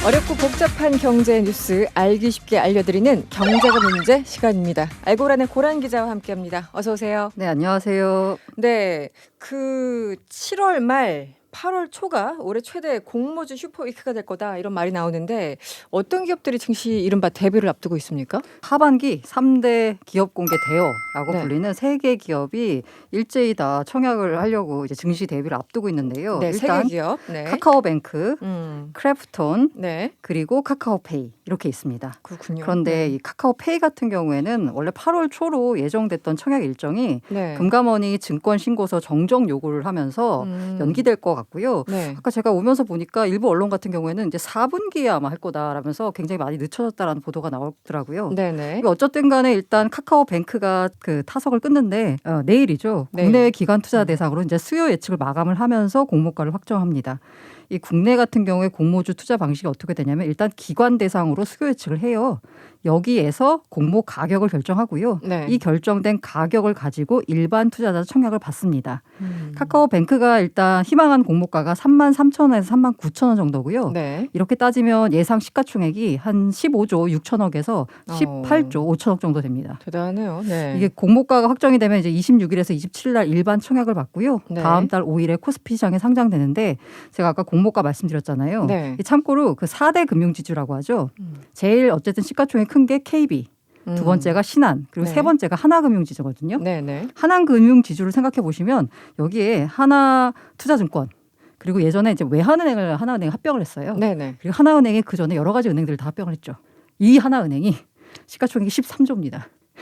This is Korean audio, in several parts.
어렵고 복잡한 경제 뉴스 알기 쉽게 알려드리는 경제가 문제 시간입니다. 알고라는 고란 기자와 함께합니다. 어서 오세요. 네, 안녕하세요. 네, 7월 말 8월 초가 올해 최대 공모주 슈퍼위크가 될 거다 이런 말이 나오는데 어떤 기업들이 증시 이른바 데뷔를 앞두고 있습니까? 하반기 3대 기업 공개 대여라고 네. 불리는 3개 기업이 일제히 다 청약을 하려고 이제 증시 데뷔를 앞두고 있는데요. 네, 일단 세계 기업. 네. 카카오뱅크, 크래프톤, 네, 그리고 카카오페이 이렇게 있습니다. 그렇군요. 그런데 네. 이 카카오페이 같은 경우에는 원래 8월 초로 예정됐던 청약 일정이 네. 금감원이 증권 신고서 정정 요구를 하면서 연기될 것 같고요. 네. 아까 제가 오면서 보니까 일부 언론 같은 경우에는 이제 4분기에 아마 할 거다라면서 굉장히 많이 늦춰졌다라는 보도가 나오더라고요. 네네. 어쨌든 간에 일단 카카오뱅크가 그 타석을 끊는데 내일이죠. 네. 국내 기관 투자 대상으로 이제 수요 예측을 마감을 하면서 공모가를 확정합니다. 이 국내 같은 경우에 공모주 투자 방식이 어떻게 되냐면 일단 기관 대상으로 수요 예측을 해요. 여기에서 공모 가격을 결정하고요. 네. 이 결정된 가격을 가지고 일반 투자자 청약을 받습니다. 카카오뱅크가 일단 희망한 공모가가 33,000원에서 39,000원 정도고요. 네. 이렇게 따지면 예상 시가총액이 한 15조 6천억에서 18조 5천억 정도 됩니다. 대단하네요. 네. 이게 공모가가 확정이 되면 이제 26일에서 27일 날 일반 청약을 받고요. 네. 다음 달 5일에 코스피 시장에 상장되는데 제가 아까 공모가 말씀드렸잖아요. 네. 참고로 그 4대 금융지주라고 하죠. 제일 어쨌든 시가총액 큰 게 KB, 두 번째가 신한, 그리고 네. 세 번째가 하나금융지주거든요. 네네. 하나금융지주를 생각해 보시면 여기에 하나투자증권 그리고 예전에 이제 외환은행을 하나은행 합병을 했어요. 네네. 그리고 하나은행이 그 전에 여러 가지 은행들을 다 합병을 했죠. 이 하나은행이 시가총액이 13조입니다.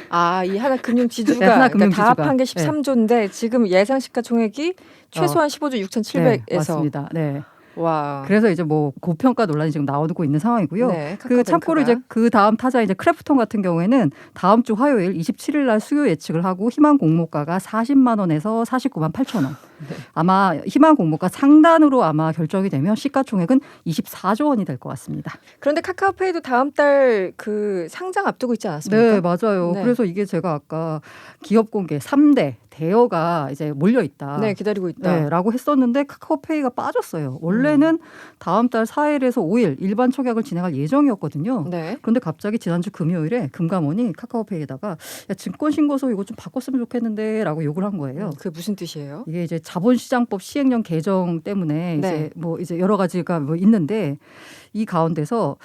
아, 이 하나금융지주가 네, 그러니까 하나금융지주가. 다 합한 게 13조인데 지금 예상 시가총액이 최소한 15조 네, 6,700에서 맞습니다. 네. 와. 그래서 이제 뭐 고평가 논란이 지금 나오고 있는 상황이고요. 네, 그 참고로 이제 그 다음 타자 이제 크래프톤 같은 경우에는 다음 주 화요일 27일 날 수요 예측을 하고 희망 공모가가 40만 원에서 49만 8천 원. 네. 아마 희망 공모가 상단으로 아마 결정이 되면 시가총액은 24조 원이 될 것 같습니다. 그런데 카카오페이도 다음 달 그 상장 앞두고 있지 않았습니까? 네, 맞아요. 네. 그래서 이게 제가 아까 기업 공개 3대 대여가 이제 몰려 있다. 네, 기다리고 있다. 네, 라고 했었는데 카카오페이가 빠졌어요. 원래는 다음 달 4일에서 5일 일반 청약을 진행할 예정이었거든요. 네. 그런데 갑자기 지난주 금요일에 금감원이 카카오페이에다가 야, 증권신고서 이거 좀 바꿨으면 좋겠는데 라고 욕을 한 거예요. 그게 무슨 뜻이에요? 이게 이제 자본시장법 시행령 개정 때문에 네. 이제 여러 가지가 뭐 있는데 이 가운데서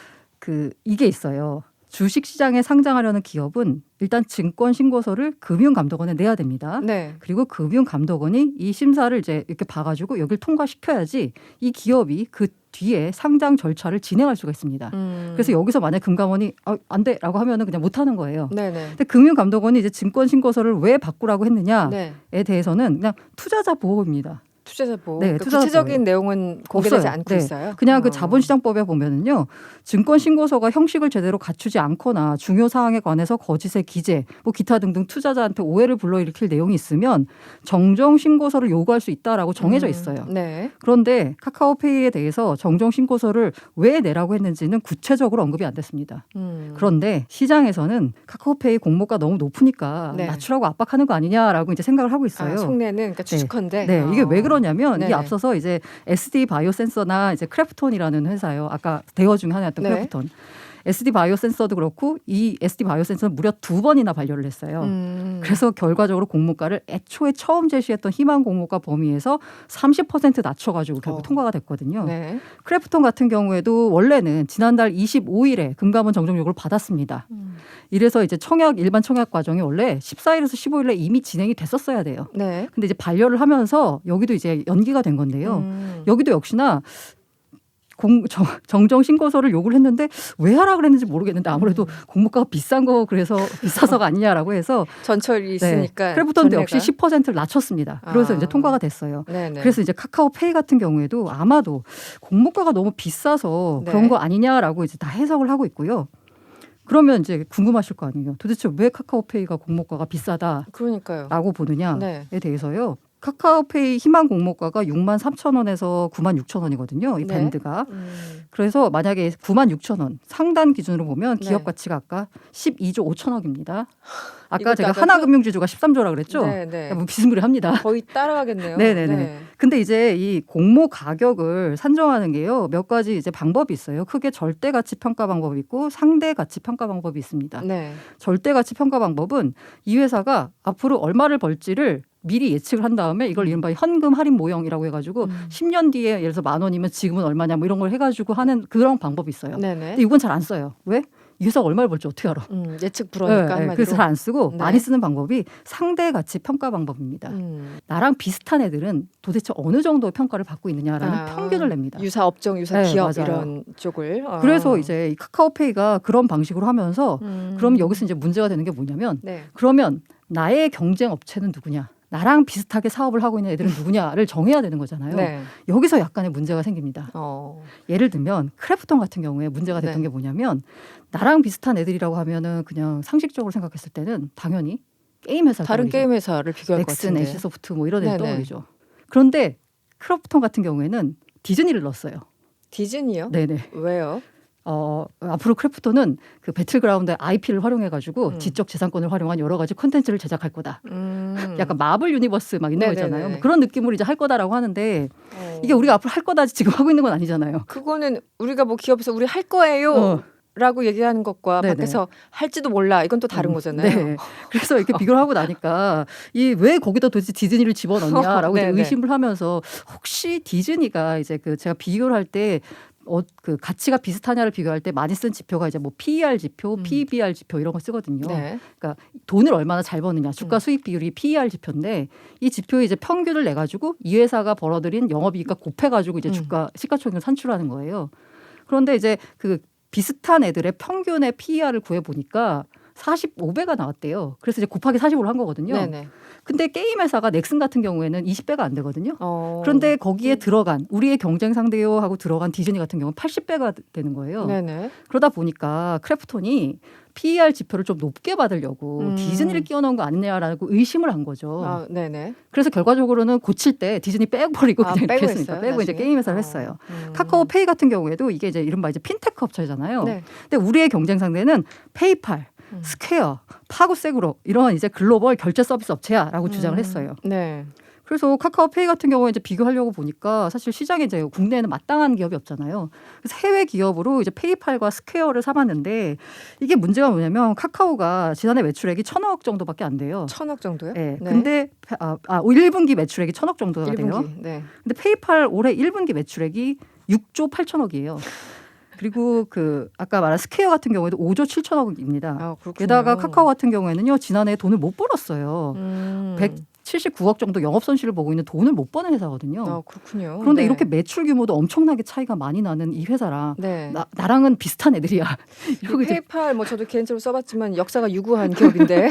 이게 있어요. 주식시장에 상장하려는 기업은 일단 증권신고서를 금융감독원에 내야 됩니다. 네. 그리고 금융감독원이 이 심사를 이제 이렇게 봐가지고 여기를 통과시켜야지 이 기업이 그 뒤에 상장 절차를 진행할 수가 있습니다. 그래서 여기서 만약 금감원이 안 돼라고 하면은 그냥 못 하는 거예요. 네네. 근데 금융감독원이 이제 증권신고서를 왜 바꾸라고 했느냐에 네. 대해서는 그냥 투자자 보호입니다. 투자자 보호. 네, 그러니까 투자자 구체적인 보호. 내용은 공개되지 없어요. 않고 네. 있어요. 그냥 그 자본시장법에 보면은요, 증권신고서가 형식을 제대로 갖추지 않거나 중요 사항에 관해서 거짓의 기재, 뭐 기타 등등 투자자한테 오해를 불러일으킬 내용이 있으면 정정신고서를 요구할 수 있다라고 정해져 있어요. 네. 그런데 카카오페이에 대해서 정정신고서를 왜 내라고 했는지는 구체적으로 언급이 안 됐습니다. 그런데 시장에서는 카카오페이 공모가 너무 높으니까 네. 낮추라고 압박하는 거 아니냐라고 이제 생각을 하고 있어요. 속내는 그러니까 추측컨대. 네, 이게 왜 그러냐면 네. 이게 앞서서 이제 SD 바이오센서나 이제 크래프톤이라는 회사요. 아까 대여 중에 하나였던 네. 크래프톤. SD 바이오센서도 그렇고 이 SD 바이오센서는 무려 2번이나 반려를 했어요. 그래서 결과적으로 공모가를 애초에 처음 제시했던 희망 공모가 범위에서 30% 낮춰가지고 결국 통과가 됐거든요. 네. 크래프톤 같은 경우에도 원래는 지난달 25일에 금감원 정정 요구를 받았습니다. 이래서 이제 일반 청약 과정이 원래 14일에서 15일에 이미 진행이 됐었어야 돼요. 네. 근데 이제 반려를 하면서 여기도 이제 연기가 된 건데요. 여기도 역시나 정정 신고서를 요구를 했는데 왜 하라 그랬는지 모르겠는데 아무래도 공모가가 비싼 거 그래서 비싸서가 아니냐라고 해서 전철이 있으니까. 크래프톤도 역시 10%를 낮췄습니다. 그래서 이제 통과가 됐어요. 네네. 그래서 이제 카카오페이 같은 경우에도 아마도 공모가가 너무 비싸서 네. 그런 거 아니냐라고 이제 다 해석을 하고 있고요. 그러면 이제 궁금하실 거 아니에요. 도대체 왜 카카오페이가 공모가가 비싸다라고 그러니까요. 보느냐에 네. 대해서요. 카카오페이 희망 공모가가 6만 3천 원에서 9만 6천 원이거든요. 이 네. 밴드가. 그래서 만약에 9만 6천 원 상단 기준으로 보면 기업 네. 가치가 아까 12조 5천억입니다. 아까 제가 이것도 하나금융지주가 13조라 그랬죠? 네, 네. 뭐 비스무리합니다. 거의 따라가겠네요. 네네네. 네. 근데 이제 이 공모 가격을 산정하는 게요. 몇 가지 이제 방법이 있어요. 크게 절대 가치 평가 방법이 있고 상대 가치 평가 방법이 있습니다. 네. 절대 가치 평가 방법은 이 회사가 앞으로 얼마를 벌지를 미리 예측을 한 다음에 이걸 이른바 현금 할인 모형이라고 해가지고 10년 뒤에 예를 들어서 10,000원이면 지금은 얼마냐 뭐 이런 걸 해가지고 하는 그런 방법이 있어요. 네네. 근데 이건 잘 안 써요. 왜? 이 회사가 얼마를 벌지 어떻게 알아? 예측 불허니까 한마디로. 그래서 잘 안 쓰고 네. 많이 쓰는 방법이 상대 가치 평가 방법입니다. 나랑 비슷한 애들은 도대체 어느 정도의 평가를 받고 있느냐라는 평균을 냅니다. 유사 업종, 유사 네, 기업 맞아요. 이런 쪽을. 그래서 이제 이 카카오페이가 그런 방식으로 하면서 그럼 여기서 이제 문제가 되는 게 뭐냐면 네. 그러면 나의 경쟁 업체는 누구냐? 나랑 비슷하게 사업을 하고 있는 애들은 누구냐를 정해야 되는 거잖아요. 네. 여기서 약간의 문제가 생깁니다. 예를 들면 크래프톤 같은 경우에 문제가 됐던 네. 게 뭐냐면 나랑 비슷한 애들이라고 하면은 그냥 상식적으로 생각했을 때는 당연히 게임 회사 다른 게임 회사를 비교할 것 넥슨, 같은데. 애쉬소프트 뭐 이런 애들 네네. 떠올리죠. 그런데 크래프톤 같은 경우에는 디즈니를 넣었어요. 디즈니요? 네네. 왜요? 앞으로 크래프톤은 그 배틀그라운드의 IP를 활용해가지고 음. 지적 재산권을 활용한 여러 가지 콘텐츠를 제작할 거다. 음. 약간 마블 유니버스 막 있는 거 네네네. 있잖아요. 뭐 그런 느낌으로 이제 할 거다라고 하는데 이게 어. 우리가 앞으로 할 거다 지금 하고 있는 건 아니잖아요. 그거는 우리가 뭐 기업에서 우리 할 거예요. 라고 얘기하는 것과 네네. 밖에서 할지도 몰라. 이건 또 다른 거잖아요. 네. 그래서 이렇게 비교를 하고 나니까 이 왜 거기다 도대체 디즈니를 집어넣냐라고 이제 네네. 의심을 하면서 혹시 디즈니가 이제 그 제가 비교를 할 때 그 가치가 비슷하냐를 비교할 때 많이 쓴 지표가 이제 뭐 PER 지표, PBR 지표 이런 거 쓰거든요. 네. 그러니까 돈을 얼마나 잘 버느냐, 주가 수익 비율이 PER 지표인데 이 지표에 이제 평균을 내 가지고 이 회사가 벌어들인 영업이익과 곱해 가지고 이제 주가 시가총액을 산출하는 거예요. 그런데 이제 그 비슷한 애들의 평균의 PER을 구해 보니까 45배가 나왔대요. 그래서 이제 곱하기 45로 한 거거든요. 네네. 근데 게임 회사가 넥슨 같은 경우에는 20배가 안 되거든요. 어. 그런데 거기에 들어간 우리의 경쟁 상대요 하고 들어간 디즈니 같은 경우는 80배가 되는 거예요. 네네. 그러다 보니까 크래프톤이 PER 지표를 좀 높게 받으려고 디즈니를 끼워 넣은 거 아니냐라고 의심을 한 거죠. 아, 네네. 그래서 결과적으로는 고칠 때 디즈니 빼버리고 그냥 이렇게 빼고 했으니까 했어요, 빼고 이제 나중에? 게임 회사를 했어요. 카카오페이 같은 경우에도 이게 이제 이른바 이제 핀테크 업체잖아요. 네. 근데 우리의 경쟁 상대는 페이팔, 스퀘어, 파고세그로 이런 이제 글로벌 결제 서비스 업체야라고 주장을 했어요. 네. 그래서 카카오페이 같은 경우에 이제 비교하려고 보니까 사실 시장에 이제 국내에는 마땅한 기업이 없잖아요. 그래서 해외 기업으로 이제 페이팔과 스퀘어를 사봤는데 이게 문제가 뭐냐면 카카오가 지난해 매출액이 1,000억 정도밖에 안 돼요. 1,000억 정도요? 네. 근데 1분기 매출액이 1,000억 정도가 1분기. 돼요. 네. 근데 페이팔 올해 1분기 매출액이 6조 8천억이에요. 그리고 그 아까 말한 스퀘어 같은 경우에도 5조 7천억입니다. 아, 그렇군요. 게다가 카카오 같은 경우에는요 지난해 돈을 못 벌었어요. 179억 정도 영업 손실을 보고 있는 돈을 못 버는 회사거든요. 아, 그렇군요. 그런데 네. 이렇게 매출 규모도 엄청나게 차이가 많이 나는 이 회사랑 네. 나랑은 비슷한 애들이야. 이러고 이제 페이팔 뭐 저도 개인적으로 써봤지만 역사가 유구한 기업인데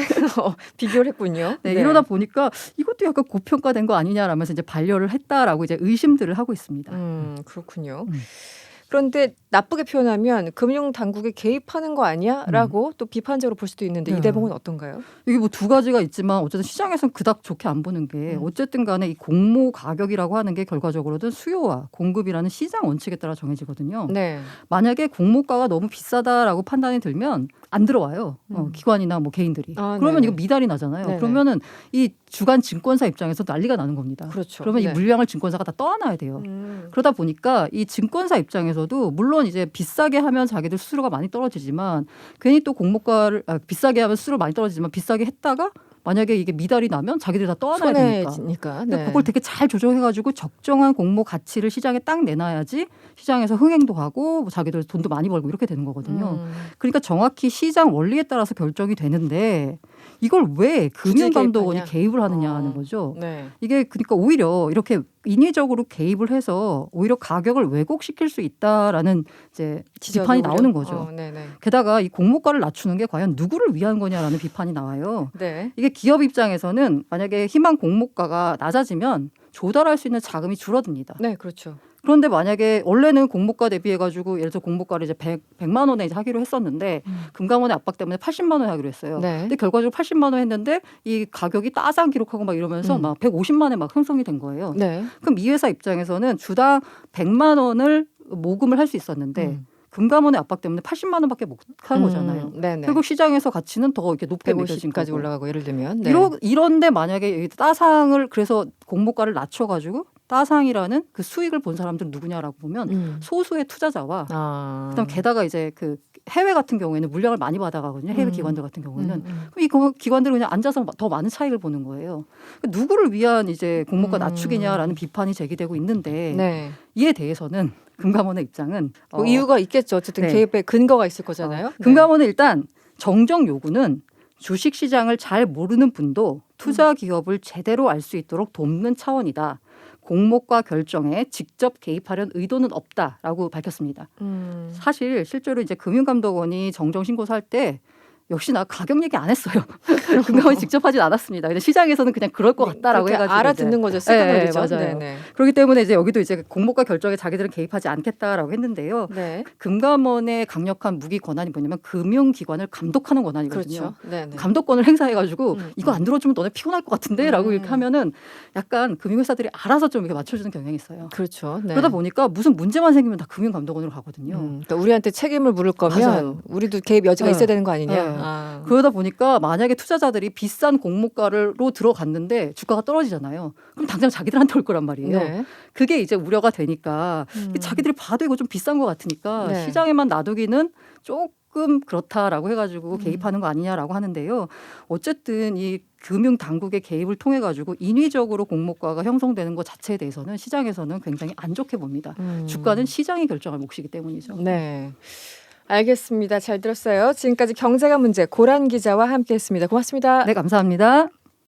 비교를 했군요. 네, 이러다 보니까 이것도 약간 고평가된 거 아니냐라면서 이제 반려를 했다라고 이제 의심들을 하고 있습니다. 그렇군요. 그런데 나쁘게 표현하면 금융 당국에 개입하는 거 아니야?라고 또 비판적으로 볼 수도 있는데 이 네. 대목은 어떤가요? 이게 뭐 두 가지가 있지만 어쨌든 시장에서는 그닥 좋게 안 보는 게 어쨌든 간에 이 공모 가격이라고 하는 게 결과적으로는 수요와 공급이라는 시장 원칙에 따라 정해지거든요. 네. 만약에 공모가가 너무 비싸다라고 판단이 들면 안 들어와요. 기관이나 뭐 개인들이. 아, 그러면 네네. 이거 미달이 나잖아요. 네네. 그러면은 이 주간 증권사 입장에서 난리가 나는 겁니다. 그렇죠. 그러면 네. 이 물량을 증권사가 다 떠안아야 돼요. 그러다 보니까 이 증권사 입장에서도 물론 이제 비싸게 하면 자기들 수수료가 많이 떨어지지만 괜히 또 공모가를 비싸게 하면 수수료 많이 떨어지지만 비싸게 했다가 만약에 이게 미달이 나면 자기들 다 떠안아야 되니까. 손해지니까. 근데 네. 그걸 되게 잘 조정해가지고 적정한 공모 가치를 시장에 딱 내놔야지 시장에서 흥행도 하고 뭐 자기들 돈도 많이 벌고 이렇게 되는 거거든요. 그러니까 정확히 시장 원리에 따라서 결정이 되는데 이걸 왜 금융감독원이 개입하냐? 개입을 하느냐 하는 거죠. 네. 이게 그러니까 오히려 이렇게 인위적으로 개입을 해서 오히려 가격을 왜곡시킬 수 있다라는 이제 비판이 나오는 거죠. 네네. 게다가 이 공모가를 낮추는 게 과연 누구를 위한 거냐라는 비판이 나와요. 네. 이게 기업 입장에서는 만약에 희망 공모가가 낮아지면 조달할 수 있는 자금이 줄어듭니다. 네, 그렇죠. 그런데 만약에 원래는 공모가 대비해가지고 예를 들어 공모가를 이제 100만 원에 이제 하기로 했었는데 금감원의 압박 때문에 80만 원에 하기로 했어요. 네. 근데 결과적으로 80만 원 했는데 이 가격이 따상 기록하고 막 이러면서 막 150만에 막 형성이 된 거예요. 네. 그럼 이 회사 입장에서는 주당 100만 원을 모금을 할 수 있었는데 금감원의 압박 때문에 80만 원밖에 못 하는 거잖아요. 네네. 결국 시장에서 가치는 더 이렇게 높게 매겨진 150까지 거고. 올라가고 예를 들면. 네. 이런데 만약에 따상을 그래서 공모가를 낮춰가지고 따상이라는 그 수익을 본 사람들은 누구냐라고 보면 소수의 투자자와 그다음 게다가 이제 그 해외 같은 경우에는 물량을 많이 받아가거든요. 해외 기관들 같은 경우에는 그럼 이 기관들은 그냥 앉아서 더 많은 차익을 보는 거예요. 누구를 위한 이제 공모가 낮추기냐라는 비판이 제기되고 있는데 네. 이에 대해서는 금감원의 입장은 뭐 이유가 있겠죠. 어쨌든 네. 개입의 근거가 있을 거잖아요. 네. 금감원은 일단 정정 요구는 주식 시장을 잘 모르는 분도 투자 기업을 제대로 알 수 있도록 돕는 차원이다. 공모가 결정에 직접 개입하려는 의도는 없다라고 밝혔습니다. 사실 실제로 이제 금융감독원이 정정 신고서 할 때 역시나 가격 얘기 안 했어요. 금감원이 직접 하진 않았습니다. 근데 시장에서는 그냥 그럴 것 같다라고 그렇게 해가지고 알아듣는 거죠. 시그널이죠. 맞아요. 네네. 그렇기 때문에 이제 여기도 이제 공모가 결정에 자기들은 개입하지 않겠다라고 했는데요. 네. 금감원의 강력한 무기 권한이 뭐냐면 금융기관을 감독하는 권한이거든요. 그렇죠. 네네. 감독권을 행사해가지고 이거 안 들어주면 너네 피곤할 것 같은데라고 이렇게 하면은 약간 금융회사들이 알아서 좀 이렇게 맞춰주는 경향이 있어요. 그렇죠. 네. 그러다 보니까 무슨 문제만 생기면 다 금융감독원으로 가거든요. 그러니까 우리한테 책임을 물을 거면 맞아요. 우리도 개입 여지가 네. 있어야 되는 거 아니냐. 네. 아. 그러다 보니까 만약에 투자자들이 비싼 공모가로 들어갔는데 주가가 떨어지잖아요. 그럼 당장 자기들한테 올 거란 말이에요. 네. 그게 이제 우려가 되니까 자기들이 봐도 이거 좀 비싼 것 같으니까 네. 시장에만 놔두기는 조금 그렇다라고 해가지고 개입하는 거 아니냐라고 하는데요. 어쨌든 이 금융 당국의 개입을 통해 가지고 인위적으로 공모가가 형성되는 것 자체에 대해서는 시장에서는 굉장히 안 좋게 봅니다. 주가는 시장이 결정할 몫이기 때문이죠. 네. 알겠습니다. 잘 들었어요. 지금까지 경제가 문제 고란 기자와 함께했습니다. 고맙습니다. 네, 감사합니다.